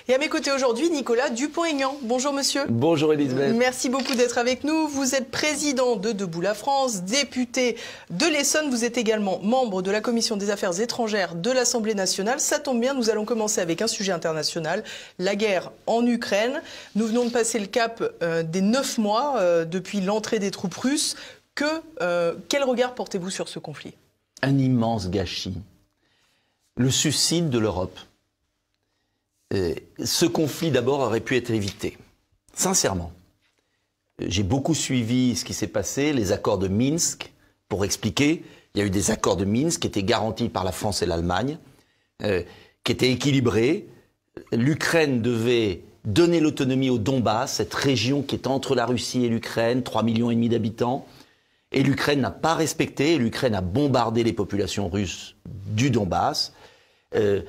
Et à mes côtés aujourd'hui, Nicolas Dupont-Aignan. Bonjour monsieur. Bonjour Elisabeth. Merci beaucoup d'être avec nous. Vous êtes président de Debout la France, député de l'Essonne. Vous êtes également membre de la Commission des Affaires étrangères de l'Assemblée nationale. Ça tombe bien, nous allons commencer avec un sujet international, la guerre en Ukraine. Nous venons de passer le cap des 9 mois depuis l'entrée des troupes russes. Quel regard portez-vous sur ce conflit ? Un immense gâchis. Le suicide de l'Europe. Ce conflit, d'abord, aurait pu être évité. Sincèrement. J'ai beaucoup suivi ce qui s'est passé, les accords de Minsk. Pour expliquer, il y a eu des accords de Minsk qui étaient garantis par la France et l'Allemagne, qui étaient équilibrés. L'Ukraine devait donner l'autonomie au Donbass, cette région qui est entre la Russie et l'Ukraine, 3,5 millions d'habitants. Et l'Ukraine n'a pas respecté, l'Ukraine a bombardé les populations russes du Donbass,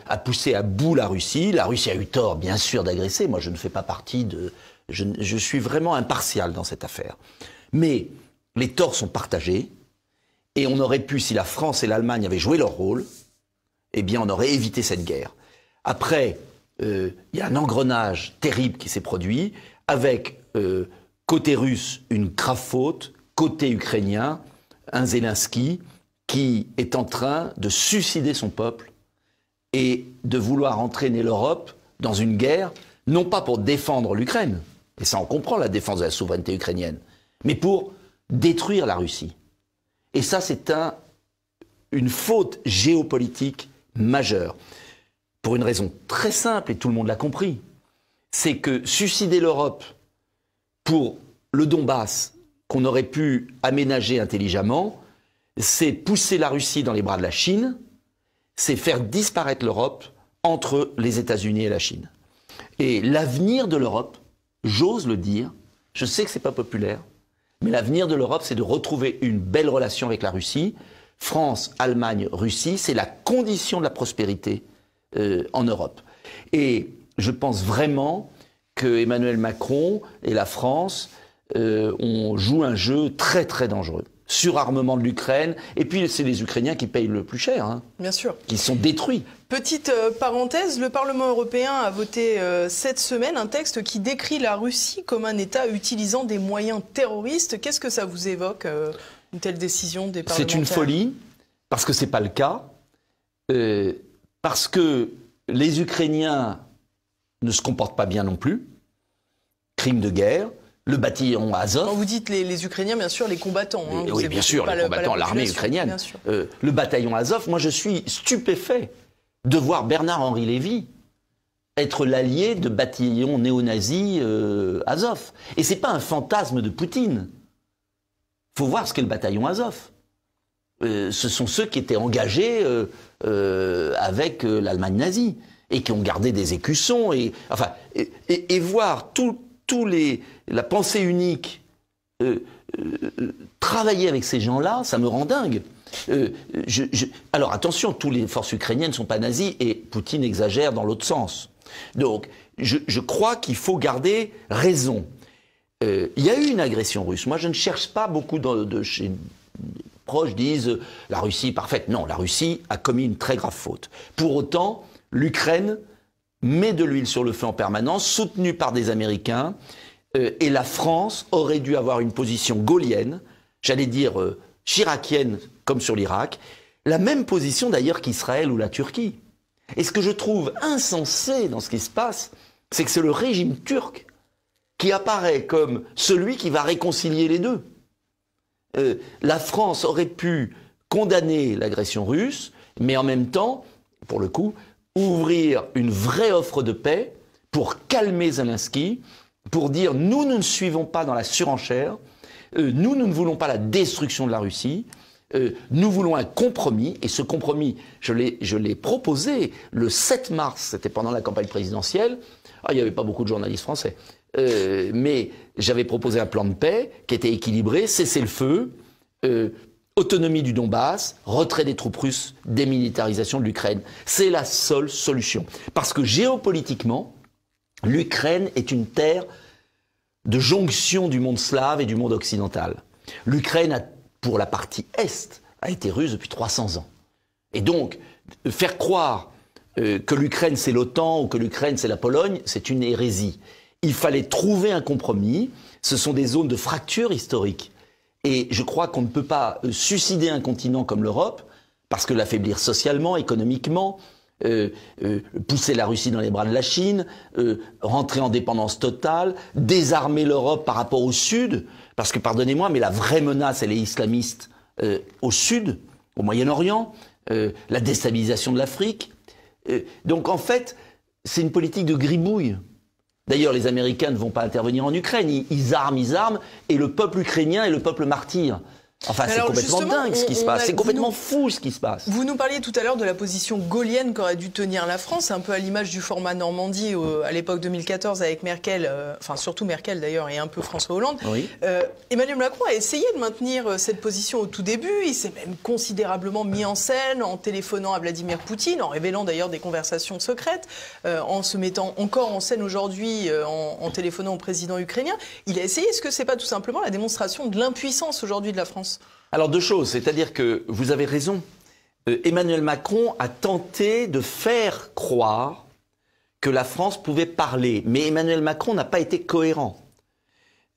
a poussé à bout la Russie. La Russie a eu tort, bien sûr, d'agresser. Moi, je ne fais pas partie de... Je suis vraiment impartial dans cette affaire. Mais les torts sont partagés. Et on aurait pu, si la France et l'Allemagne avaient joué leur rôle, eh bien, on aurait évité cette guerre. Après, il y a un engrenage terrible qui s'est produit, avec, côté russe, une grave faute, côté ukrainien, un Zelensky qui est en train de suicider son peuple et de vouloir entraîner l'Europe dans une guerre, non pas pour défendre l'Ukraine, et ça on comprend la défense de la souveraineté ukrainienne, mais pour détruire la Russie. Et ça c'est une faute géopolitique majeure, pour une raison très simple, et tout le monde l'a compris, c'est que suicider l'Europe pour le Donbass, qu'on aurait pu aménager intelligemment, c'est pousser la Russie dans les bras de la Chine, c'est faire disparaître l'Europe entre les États-Unis et la Chine. Et l'avenir de l'Europe, j'ose le dire, je sais que c'est pas populaire, mais l'avenir de l'Europe, c'est de retrouver une belle relation avec la Russie. France, Allemagne, Russie, c'est la condition de la prospérité en Europe. Et je pense vraiment que Emmanuel Macron et la France on joue un jeu très très dangereux. Surarmement de l'Ukraine, et puis c'est les Ukrainiens qui payent le plus cher, hein, bien sûr, qui sont détruits. Petite parenthèse, le Parlement européen a voté cette semaine un texte qui décrit la Russie comme un État utilisant des moyens terroristes. Qu'est-ce que ça vous évoque, une telle décision des parlementaires ? C'est une folie, parce que c'est pas le cas, parce que les Ukrainiens ne se comportent pas bien non plus, crime de guerre. Le bataillon Azov. Quand vous dites les Ukrainiens, bien sûr, les combattants. Hein, oui, bien sûr, les combattants, l'armée ukrainienne. Le bataillon Azov, moi je suis stupéfait de voir Bernard-Henri Lévy être l'allié de bataillons néo-nazis Azov. Et c'est pas un fantasme de Poutine. Faut voir ce qu'est le bataillon Azov. Ce sont ceux qui étaient engagés avec l'Allemagne nazie et qui ont gardé des écussons et voir la pensée unique, travailler avec ces gens-là, ça me rend dingue. Alors attention, toutes les forces ukrainiennes ne sont pas nazies et Poutine exagère dans l'autre sens. Donc je crois qu'il faut garder raison. Il y a eu une agression russe. Moi je ne cherche pas beaucoup de chez proches disent la Russie est parfaite. Non, la Russie a commis une très grave faute. Pour autant, l'Ukraine met de l'huile sur le feu en permanence, soutenue par des Américains, et la France aurait dû avoir une position gaullienne, j'allais dire chiracienne comme sur l'Irak, la même position d'ailleurs qu'Israël ou la Turquie. Et ce que je trouve insensé dans ce qui se passe, c'est que c'est le régime turc qui apparaît comme celui qui va réconcilier les deux. La France aurait pu condamner l'agression russe, mais en même temps, pour le coup, ouvrir une vraie offre de paix pour calmer Zelensky, pour dire nous ne suivons pas dans la surenchère, nous ne voulons pas la destruction de la Russie, nous voulons un compromis, et ce compromis, je l'ai proposé le 7 mars, c'était pendant la campagne présidentielle. Il n'y avait pas beaucoup de journalistes français, mais j'avais proposé un plan de paix qui était équilibré, cessez-le-feu, autonomie du Donbass, retrait des troupes russes, démilitarisation de l'Ukraine. C'est la seule solution. Parce que géopolitiquement, l'Ukraine est une terre de jonction du monde slave et du monde occidental. L'Ukraine, pour la partie Est, a été russe depuis 300 ans. Et donc, faire croire que l'Ukraine c'est l'OTAN ou que l'Ukraine c'est la Pologne, c'est une hérésie. Il fallait trouver un compromis. Ce sont des zones de fracture historique. Et je crois qu'on ne peut pas suicider un continent comme l'Europe, parce que l'affaiblir socialement, économiquement, pousser la Russie dans les bras de la Chine, rentrer en dépendance totale, désarmer l'Europe par rapport au Sud, parce que, pardonnez-moi, mais la vraie menace, elle est islamiste au Sud, au Moyen-Orient, la déstabilisation de l'Afrique. Donc, en fait, c'est une politique de gribouille. D'ailleurs, les Américains ne vont pas intervenir en Ukraine. Ils arment, et le peuple ukrainien est le peuple martyr. Enfin, c'est complètement dingue ce qui se passe. C'est complètement fou ce qui se passe. Vous nous parliez tout à l'heure de la position gaullienne qu'aurait dû tenir la France. C'est un peu à l'image du format Normandie à l'époque 2014 avec Merkel, enfin surtout Merkel d'ailleurs, et un peu François Hollande. Oui. Emmanuel Macron a essayé de maintenir cette position au tout début. Il s'est même considérablement mis en scène en téléphonant à Vladimir Poutine, en révélant d'ailleurs des conversations secrètes, en se mettant encore en scène aujourd'hui en téléphonant au président ukrainien. Il a essayé. Est-ce que c'est pas tout simplement la démonstration de l'impuissance aujourd'hui de la France ? Alors deux choses, c'est-à-dire que vous avez raison. Emmanuel Macron a tenté de faire croire que la France pouvait parler, mais Emmanuel Macron n'a pas été cohérent.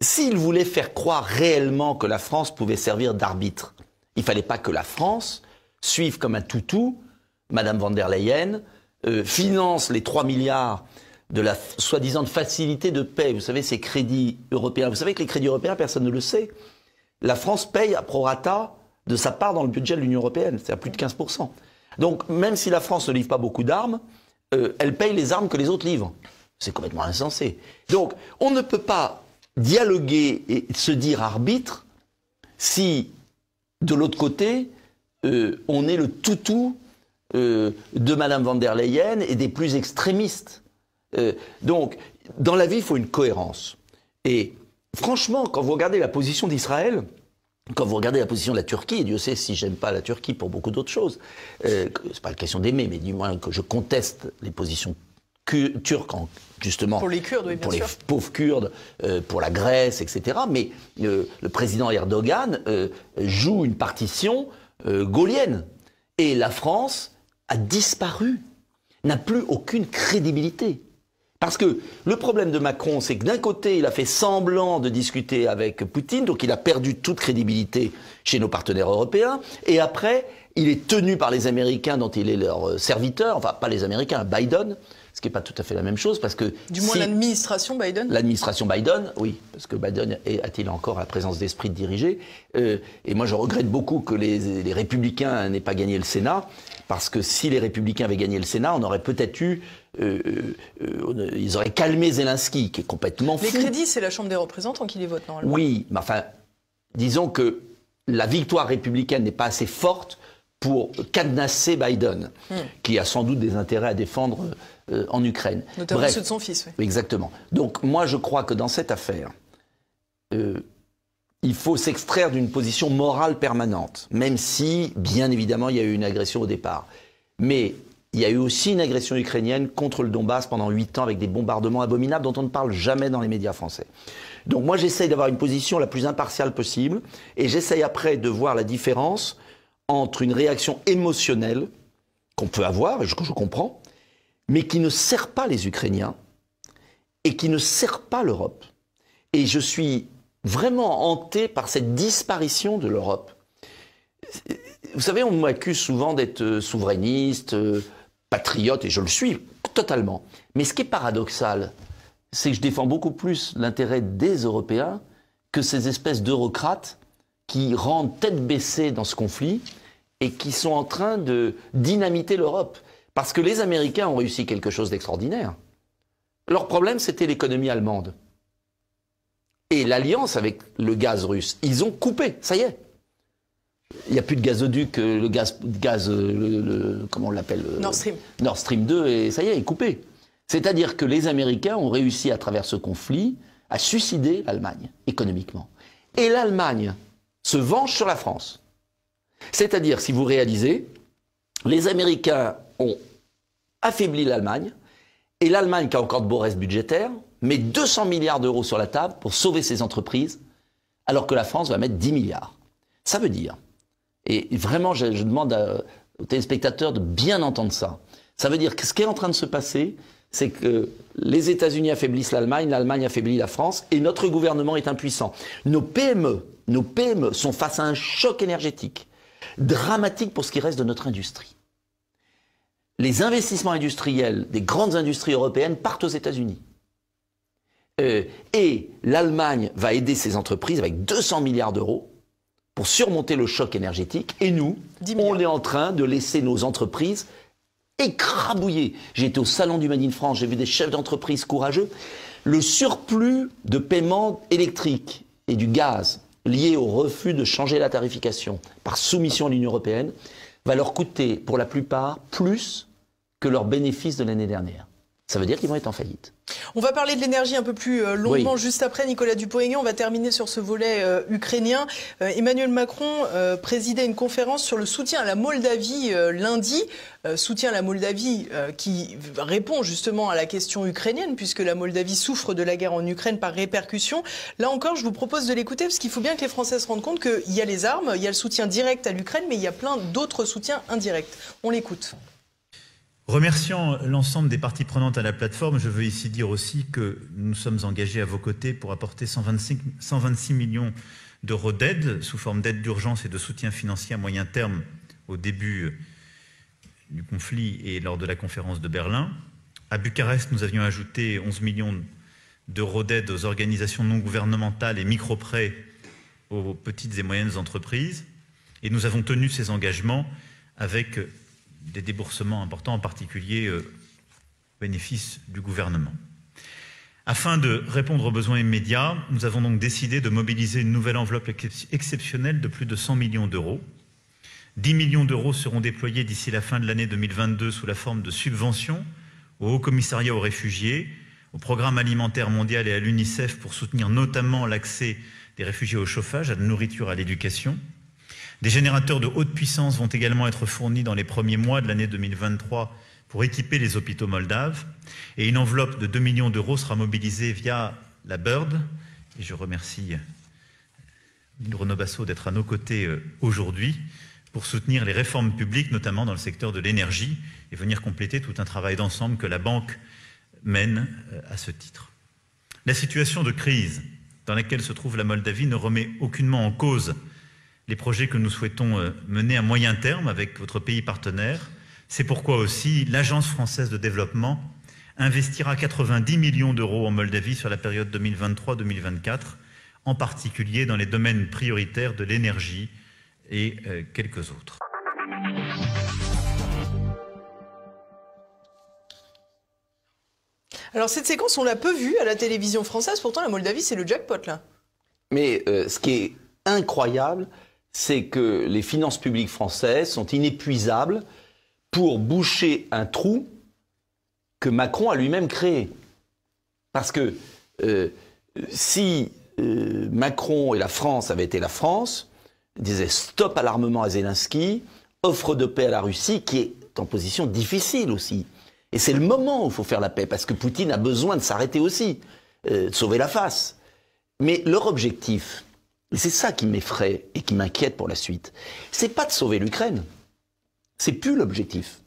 S'il voulait faire croire réellement que la France pouvait servir d'arbitre, il ne fallait pas que la France suive comme un toutou Madame von der Leyen, finance les 3 milliards de la soi-disant facilité de paix. Vous savez, ces crédits européens. Vous savez que les crédits européens, personne ne le sait. La France paye à prorata de sa part dans le budget de l'Union européenne, c'est à plus de 15%. Donc même si la France ne livre pas beaucoup d'armes, elle paye les armes que les autres livrent. C'est complètement insensé. Donc on ne peut pas dialoguer et se dire arbitre si de l'autre côté on est le toutou de Madame von der Leyen et des plus extrémistes. Donc dans la vie il faut une cohérence. Et franchement, quand vous regardez la position d'Israël, quand vous regardez la position de la Turquie, et Dieu sait si j'aime pas la Turquie pour beaucoup d'autres choses, c'est pas la question d'aimer, mais du moins que je conteste les positions turques, justement pour les Kurdes, oui, bien pour sûr. les pauvres Kurdes, pour la Grèce, etc. Mais le président Erdogan joue une partition gaullienne, et la France a disparu, n'a plus aucune crédibilité. Parce que le problème de Macron, c'est que d'un côté, il a fait semblant de discuter avec Poutine, donc il a perdu toute crédibilité chez nos partenaires européens, et après, il est tenu par les Américains dont il est leur serviteur, enfin pas les Américains, Biden, ce qui n'est pas tout à fait la même chose, parce que... Du moins l'administration Biden ? L'administration Biden, oui, parce que Biden a-t-il encore la présence d'esprit de diriger, et moi je regrette beaucoup que les Républicains n'aient pas gagné le Sénat, parce que si les Républicains avaient gagné le Sénat, on aurait peut-être eu... ils auraient calmé Zelensky, qui est complètement fou. Les crédits, c'est la Chambre des représentants qui les vote normalement. Oui, mais enfin, disons que la victoire républicaine n'est pas assez forte pour cadenasser Biden, qui a sans doute des intérêts à défendre en Ukraine. Notamment ceux de son fils, oui. Exactement. Donc moi, je crois que dans cette affaire, il faut s'extraire d'une position morale permanente, même si, bien évidemment, il y a eu une agression au départ. Mais il y a eu aussi une agression ukrainienne contre le Donbass pendant 8 ans avec des bombardements abominables dont on ne parle jamais dans les médias français. Donc moi, j'essaye d'avoir une position la plus impartiale possible et j'essaye après de voir la différence entre une réaction émotionnelle qu'on peut avoir, et que je comprends, mais qui ne sert pas les Ukrainiens et qui ne sert pas l'Europe. Et je suis vraiment hanté par cette disparition de l'Europe. Vous savez, on m'accuse souvent d'être souverainiste, patriote, et je le suis totalement. Mais ce qui est paradoxal, c'est que je défends beaucoup plus l'intérêt des Européens que ces espèces d'eurocrates qui rendent tête baissée dans ce conflit et qui sont en train de dynamiter l'Europe. Parce que les Américains ont réussi quelque chose d'extraordinaire. Leur problème, c'était l'économie allemande. Et l'alliance avec le gaz russe, ils ont coupé, ça y est. Il n'y a plus de gazoduc, le gaz comment on l'appelle Nord Stream. Nord Stream 2, et ça y est, il est coupé. C'est-à-dire que les Américains ont réussi à travers ce conflit à suicider l'Allemagne, économiquement. Et l'Allemagne se venge sur la France. C'est-à-dire, si vous réalisez, les Américains ont affaibli l'Allemagne, et l'Allemagne, qui a encore de beaux restes budgétaires, met 200 milliards d'euros sur la table pour sauver ses entreprises, alors que la France va mettre 10 milliards. Ça veut dire, et vraiment je demande aux téléspectateurs de bien entendre ça, Ça veut dire que ce qui est en train de se passer, c'est que les États-Unis affaiblissent l'Allemagne affaiblit la France, et notre gouvernement est impuissant. Nos PME sont face à un choc énergétique dramatique pour ce qui reste de notre industrie. Les investissements industriels des grandes industries européennes partent aux États-Unis. Et l'Allemagne va aider ses entreprises avec 200 milliards d'euros pour surmonter le choc énergétique. Et nous, on est en train de laisser nos entreprises écrabouillées. J'ai été au salon du Made in France, j'ai vu des chefs d'entreprise courageux. Le surplus de paiement électrique et du gaz lié au refus de changer la tarification par soumission à l'Union européenne va leur coûter pour la plupart plus que leurs bénéfices de l'année dernière. Ça veut dire qu'ils vont être en faillite. On va parler de l'énergie un peu plus longuement juste après, Nicolas Dupont-Aignan. On va terminer sur ce volet ukrainien. Emmanuel Macron présidait une conférence sur le soutien à la Moldavie lundi. Soutien à la Moldavie qui répond justement à la question ukrainienne, puisque la Moldavie souffre de la guerre en Ukraine par répercussion. Là encore, je vous propose de l'écouter, parce qu'il faut bien que les Français se rendent compte qu'il y a les armes, il y a le soutien direct à l'Ukraine, mais il y a plein d'autres soutiens indirects. On l'écoute. Remerciant l'ensemble des parties prenantes à la plateforme, je veux ici dire aussi que nous sommes engagés à vos côtés pour apporter 126 millions d'euros d'aide sous forme d'aide d'urgence et de soutien financier à moyen terme au début du conflit et lors de la conférence de Berlin. À Bucarest, nous avions ajouté 11 millions d'euros d'aide aux organisations non gouvernementales et micro-prêts aux petites et moyennes entreprises. Et nous avons tenu ces engagements avec des déboursements importants, en particulier au bénéfice du gouvernement. Afin de répondre aux besoins immédiats, nous avons donc décidé de mobiliser une nouvelle enveloppe exceptionnelle de plus de 100 millions d'euros. 10 millions d'euros seront déployés d'ici la fin de l'année 2022 sous la forme de subventions au Haut Commissariat aux réfugiés, au Programme alimentaire mondial et à l'UNICEF pour soutenir notamment l'accès des réfugiés au chauffage, à la nourriture, à l'éducation. Des générateurs de haute puissance vont également être fournis dans les premiers mois de l'année 2023 pour équiper les hôpitaux moldaves. Et une enveloppe de 2 millions d'euros sera mobilisée via la BIRD. Et je remercie Bruno Basso d'être à nos côtés aujourd'hui pour soutenir les réformes publiques, notamment dans le secteur de l'énergie, et venir compléter tout un travail d'ensemble que la Banque mène à ce titre. La situation de crise dans laquelle se trouve la Moldavie ne remet aucunement en cause les projets que nous souhaitons mener à moyen terme avec votre pays partenaire. C'est pourquoi aussi l'Agence française de développement investira 90 millions d'euros en Moldavie sur la période 2023-2024, en particulier dans les domaines prioritaires de l'énergie et quelques autres. Alors cette séquence, on l'a peu vue à la télévision française, pourtant la Moldavie c'est le jackpot là. Mais ce qui est incroyable, c'est que les finances publiques françaises sont inépuisables pour boucher un trou que Macron a lui-même créé. Parce que si Macron et la France avaient été la France, disaient stop à l'armement à Zelensky, offre de paix à la Russie, qui est en position difficile aussi. Et c'est le moment où il faut faire la paix, parce que Poutine a besoin de s'arrêter aussi, de sauver la face. Mais leur objectif, et c'est ça qui m'effraie et qui m'inquiète pour la suite, c'est pas de sauver l'Ukraine. C'est plus l'objectif.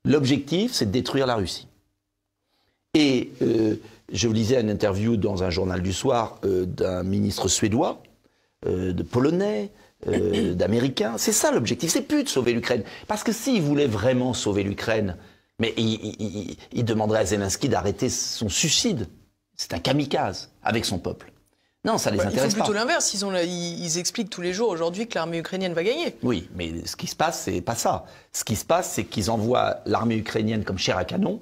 L'objectif, c'est de détruire la Russie. Et je lisais une interview dans un journal du soir d'un ministre suédois, de polonais, d'américains. C'est ça l'objectif, c'est plus de sauver l'Ukraine. Parce que s'il voulait vraiment sauver l'Ukraine, mais il demanderait à Zelensky d'arrêter son suicide. C'est un kamikaze avec son peuple. Non, ça les intéresse pas. Ils font plutôt l'inverse. Ils expliquent tous les jours aujourd'hui que l'armée ukrainienne va gagner. Oui, mais ce qui se passe, c'est pas ça. Ce qui se passe, c'est qu'ils envoient l'armée ukrainienne comme chair à canon,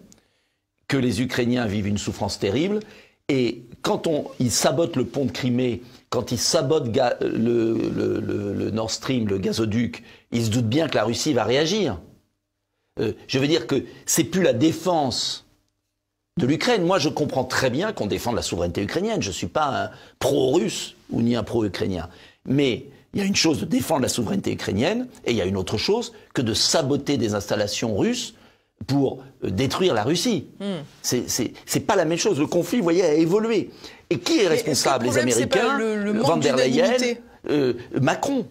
que les Ukrainiens vivent une souffrance terrible, et quand ils sabotent le pont de Crimée, quand ils sabotent le Nord Stream, le gazoduc, ils se doutent bien que la Russie va réagir. Je veux dire que c'est plus la défense de l'Ukraine. Moi, je comprends très bien qu'on défende la souveraineté ukrainienne. Je ne suis pas un pro-russe ou ni un pro-ukrainien. Mais il y a une chose de défendre la souveraineté ukrainienne et il y a une autre chose que de saboter des installations russes pour détruire la Russie. C'est pas la même chose. Le conflit, vous voyez, a évolué. Et qui est responsable? Les Américains, Van der Leyen, Macron.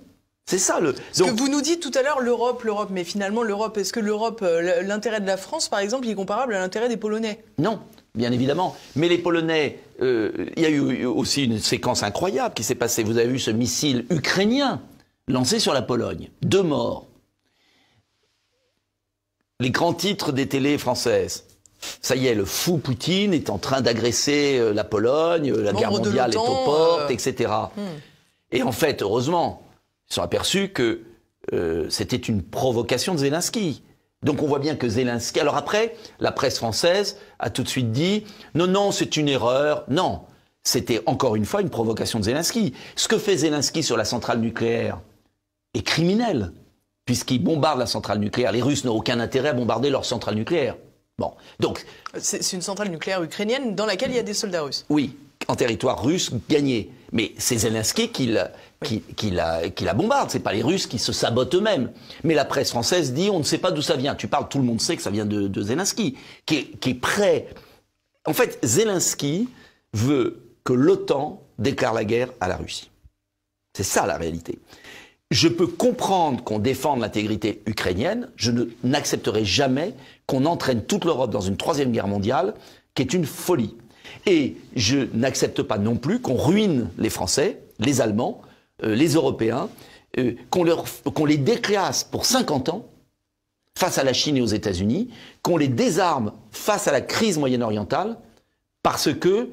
C'est ça le. Parce que vous nous dites tout à l'heure l'Europe, mais finalement l'Europe, est-ce que l'Europe, l'intérêt de la France, par exemple, il est comparable à l'intérêt des Polonais? Non, bien évidemment. Mais les Polonais, il y a eu aussi une séquence incroyable qui s'est passée. Vous avez vu ce missile ukrainien lancé sur la Pologne. 2 morts. Les grands titres des télés françaises. Ça y est, le fou Poutine est en train d'agresser la Pologne, la guerre mondiale est aux portes, etc. Et en fait, heureusement, ils sont aperçus que c'était une provocation de Zelensky. Donc on voit bien que Zelensky... Alors après, la presse française a tout de suite dit « Non, non, c'est une erreur. » Non, c'était encore une fois une provocation de Zelensky. Ce que fait Zelensky sur la centrale nucléaire est criminel, puisqu'il bombarde la centrale nucléaire. Les Russes n'ont aucun intérêt à bombarder leur centrale nucléaire. Bon, donc... C'est une centrale nucléaire ukrainienne dans laquelle il y a des soldats russes. Oui, en territoire russe gagné. Mais c'est Zelensky qui la bombarde. C'est pas les Russes qui se sabotent eux-mêmes. Mais la presse française dit on ne sait pas d'où ça vient. Tu parles, tout le monde sait que ça vient de Zelensky, qui est prêt. En fait, Zelensky veut que l'OTAN déclare la guerre à la Russie. C'est ça la réalité. Je peux comprendre qu'on défende l'intégrité ukrainienne. Je n'accepterai jamais qu'on entraîne toute l'Europe dans une 3e guerre mondiale, qui est une folie. Et je n'accepte pas non plus qu'on ruine les Français, les Allemands, les Européens, qu'on les déclasse pour 50 ans face à la Chine et aux États-Unis, qu'on les désarme face à la crise moyen-orientale, parce que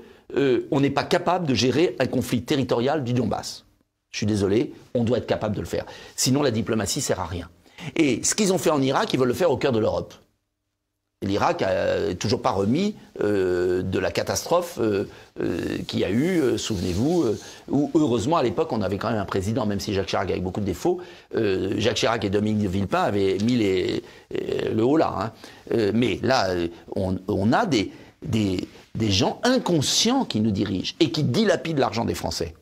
on n'est pas capable de gérer un conflit territorial du Donbass. Je suis désolé, on doit être capable de le faire. Sinon, la diplomatie sert à rien. Et ce qu'ils ont fait en Irak, ils veulent le faire au cœur de l'Europe. L'Irak n'a toujours pas remis de la catastrophe qu'il y a eu, souvenez-vous, où heureusement à l'époque on avait quand même un président, même si Jacques Chirac avait beaucoup de défauts, Jacques Chirac et Dominique de Villepin avaient mis le haut là. Hein. Mais là, on a des gens inconscients qui nous dirigent et qui dilapident l'argent des Français.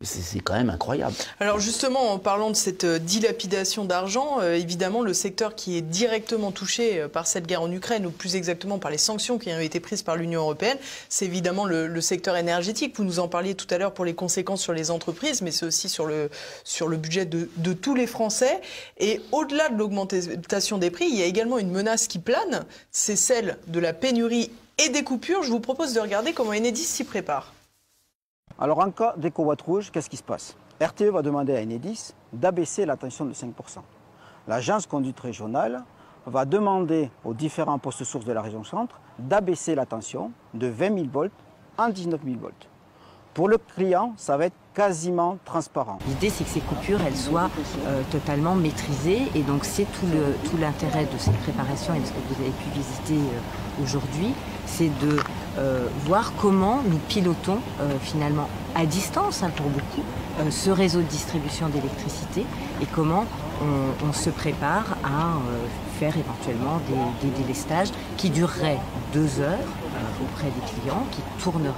C'est quand même incroyable. Alors justement, en parlant de cette dilapidation d'argent, évidemment, le secteur qui est directement touché par cette guerre en Ukraine, ou plus exactement par les sanctions qui ont été prises par l'Union européenne, c'est évidemment le secteur énergétique. Vous nous en parliez tout à l'heure pour les conséquences sur les entreprises, mais c'est aussi sur le budget de tous les Français. Et au-delà de l'augmentation des prix, il y a également une menace qui plane, c'est celle de la pénurie et des coupures. Je vous propose de regarder comment Enedis s'y prépare. Alors en cas d'éco-boîte rouge, qu'est-ce qui se passe? RTE va demander à Enedis d'abaisser la tension de 5%. L'agence conduite régionale va demander aux différents postes sources de la région centre d'abaisser la tension de 20 000 volts en 19 000 volts. Pour le client, ça va être quasiment transparent. L'idée, c'est que ces coupures, elles soient totalement maîtrisées. Et donc, c'est tout l'intérêt de cette préparation et de ce que vous avez pu visiter aujourd'hui, c'est de voir comment nous pilotons finalement à distance, hein, pour beaucoup, ce réseau de distribution d'électricité et comment on se prépare à faire éventuellement des délestages qui dureraient 2 heures auprès des clients, qui tourneraient.